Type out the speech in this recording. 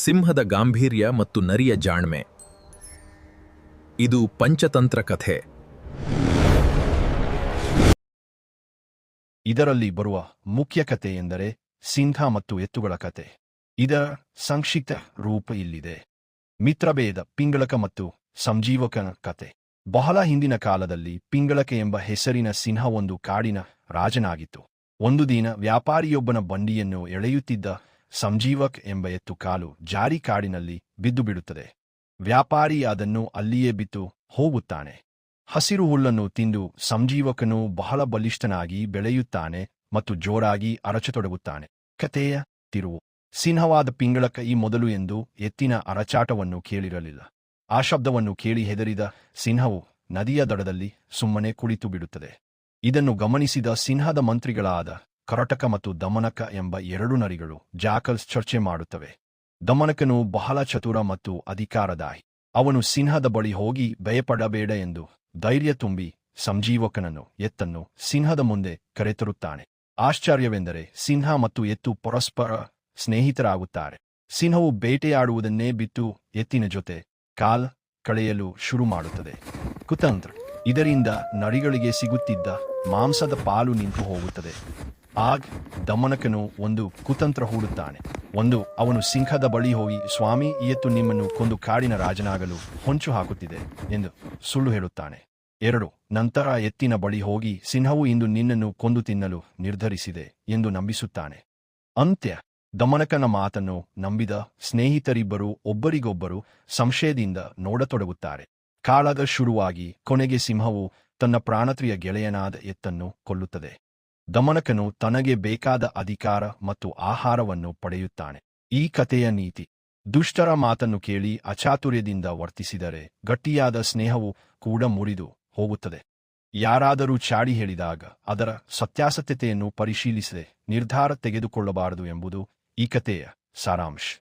ಸಿಂಹದ ಗಾಂಭೀರ್ಯ ಮತ್ತು ನರಿಯ ಜಾಣ್ಮೆ. ಇದು ಪಂಚತಂತ್ರ ಕಥೆ. ಇದರಲ್ಲಿ ಬರುವ ಮುಖ್ಯ ಕಥೆ ಎಂದರೆ ಸಿಂಹ ಮತ್ತು ಎತ್ತುಗಳ ಕಥೆ. ಇದರ ಸಂಕ್ಷಿಪ್ತ ರೂಪ ಇಲ್ಲಿದೆ. ಮಿತ್ರಭೇದ, ಪಿಂಗಳಕ ಮತ್ತು ಸಂಜೀವಕನ ಕಥೆ. ಬಹಳ ಹಿಂದಿನ ಕಾಲದಲ್ಲಿ ಪಿಂಗಳಕ ಎಂಬ ಹೆಸರಿನ ಸಿಂಹ ಒಂದು ಕಾಡಿನ ರಾಜನಾಗಿತ್ತು. ಒಂದು ದಿನ ವ್ಯಾಪಾರಿಯೊಬ್ಬನ ಬಂಡಿಯನ್ನು ಎಳೆಯುತ್ತಿದ್ದ ಸಂಜೀವಕ್ ಎಂಬ ಎತ್ತು ಕಾಲು ಜಾರಿ ಕಾಡಿನಲ್ಲಿ ಬಿದ್ದು ಬಿಡುತ್ತದೆ. ವ್ಯಾಪಾರಿ ಅದನ್ನು ಅಲ್ಲಿಯೇ ಬಿಟ್ಟು ಹೋಗುತ್ತಾನೆ. ಹಸಿರು ಹುಲ್ಲನ್ನು ತಿಂದು ಸಂಜೀವಕನು ಬಹಳ ಬಲಿಷ್ಠನಾಗಿ ಬೆಳೆಯುತ್ತಾನೆ ಮತ್ತು ಜೋರಾಗಿ ಅರಚತೊಡಗುತ್ತಾನೆ. ಕಥೆಯ ತಿರುವು. ಸಿಂಹವಾದ ಪಿಂಗಳಕ ಈ ಮೊದಲು ಎಂದು ಎತ್ತಿನ ಅರಚಾಟವನ್ನು ಕೇಳಿರಲಿಲ್ಲ. ಆ ಶಬ್ದವನ್ನು ಕೇಳಿ ಹೆದರಿದ ಸಿಂಹವು ನದಿಯ ದಡದಲ್ಲಿ ಸುಮ್ಮನೆ ಕುಳಿತು ಬಿಡುತ್ತದೆ. ಇದನ್ನು ಗಮನಿಸಿದ ಸಿಂಹದ ಮಂತ್ರಿಗಳಾದ ಕರಟಕ ಮತ್ತು ದಮನಕ ಎಂಬ ಎರಡು ನರಿಗಳು ಜಾಕಲ್ಸ್ ಚರ್ಚೆ ಮಾಡುತ್ತವೆ. ದಮನಕನು ಬಹಳ ಚತುರ ಮತ್ತು ಅಧಿಕಾರದಾಹಿ. ಅವನು ಸಿಂಹದ ಬಳಿ ಹೋಗಿ ಭಯಪಡಬೇಡ ಎಂದು ಧೈರ್ಯ ತುಂಬಿ ಸಂಜೀವಕನನ್ನು ಎತ್ತನ್ನು ಸಿಂಹದ ಮುಂದೆ ಕರೆತರುತ್ತಾನೆ. ಆಶ್ಚರ್ಯವೆಂದರೆ ಸಿಂಹ ಮತ್ತು ಎತ್ತು ಪರಸ್ಪರ ಸ್ನೇಹಿತರಾಗುತ್ತಾರೆ. ಸಿಂಹವು ಬೇಟೆಯಾಡುವುದನ್ನೇ ಬಿಟ್ಟು ಎತ್ತಿನ ಜೊತೆ ಕಾಲ ಕಳೆಯಲು ಶುರು ಮಾಡುತ್ತದೆ. ಕುತಂತ್ರ. ಇದರಿಂದ ನರಿಗಳಿಗೆ ಸಿಗುತ್ತಿದ್ದ ಮಾಂಸದ ಪಾಲು ನಿಂತು ಹೋಗುತ್ತದೆ. ಆಗ ದಮನಕನು ಒಂದು ಕುತಂತ್ರ ಹೂಡುತ್ತಾನೆ. ಅವನು ಸಿಂಹದ ಬಳಿ ಹೋಗಿ, ಸ್ವಾಮಿ, ಈ ಎತ್ತು ನಿಮ್ಮನ್ನು ಕೊಂದು ಕಾಡಿನ ರಾಜನಾಗಲು ಹೊಂಚು ಹಾಕುತ್ತಿದೆ ಎಂದು ಸುಳ್ಳು ಹೇಳುತ್ತಾನೆ. 2. ನಂತರ ಎತ್ತಿನ ಬಳಿ ಹೋಗಿ, ಸಿಂಹವು ಇಂದು ನಿನ್ನನ್ನು ಕೊಂದು ತಿನ್ನಲು ನಿರ್ಧರಿಸಿದೆ ಎಂದು ನಂಬಿಸುತ್ತಾನೆ. ಅಂತ್ಯ. ದಮನಕನ ಮಾತನ್ನು ನಂಬಿದ ಸ್ನೇಹಿತರಿಬ್ಬರು ಒಬ್ಬರಿಗೊಬ್ಬರು ಸಂಶಯದಿಂದ ನೋಡತೊಡಗುತ್ತಾರೆ. ಕಾಳಗ ಶುರುವಾಗಿ ಕೊನೆಗೆ ಸಿಂಹವು ತನ್ನ ಪ್ರಾಣಪ್ರಿಯ ಗೆಳೆಯನಾದ ಎತ್ತನ್ನು ಕೊಲ್ಲುತ್ತದೆ. ದಮನಕನು ತನಗೆ ಬೇಕಾದ ಅಧಿಕಾರ ಮತ್ತು ಆಹಾರವನ್ನು ಪಡೆಯುತ್ತಾನೆ. ಈ ಕಥೆಯ ನೀತಿ. ದುಷ್ಟರ ಮಾತನ್ನು ಕೇಳಿ ಅಚಾತುರ್ಯದಿಂದ ವರ್ತಿಸಿದರೆ ಗಟ್ಟಿಯಾದ ಸ್ನೇಹವು ಕೂಡ ಮುರಿದು ಹೋಗುತ್ತದೆ. ಯಾರಾದರೂ ಚಾಡಿ ಹೇಳಿದಾಗ ಅದರ ಸತ್ಯಾಸತ್ಯತೆಯನ್ನು ಪರಿಶೀಲಿಸದೆ ನಿರ್ಧಾರ ತೆಗೆದುಕೊಳ್ಳಬಾರದು ಎಂಬುದು ಈ ಕಥೆಯ ಸಾರಾಂಶ.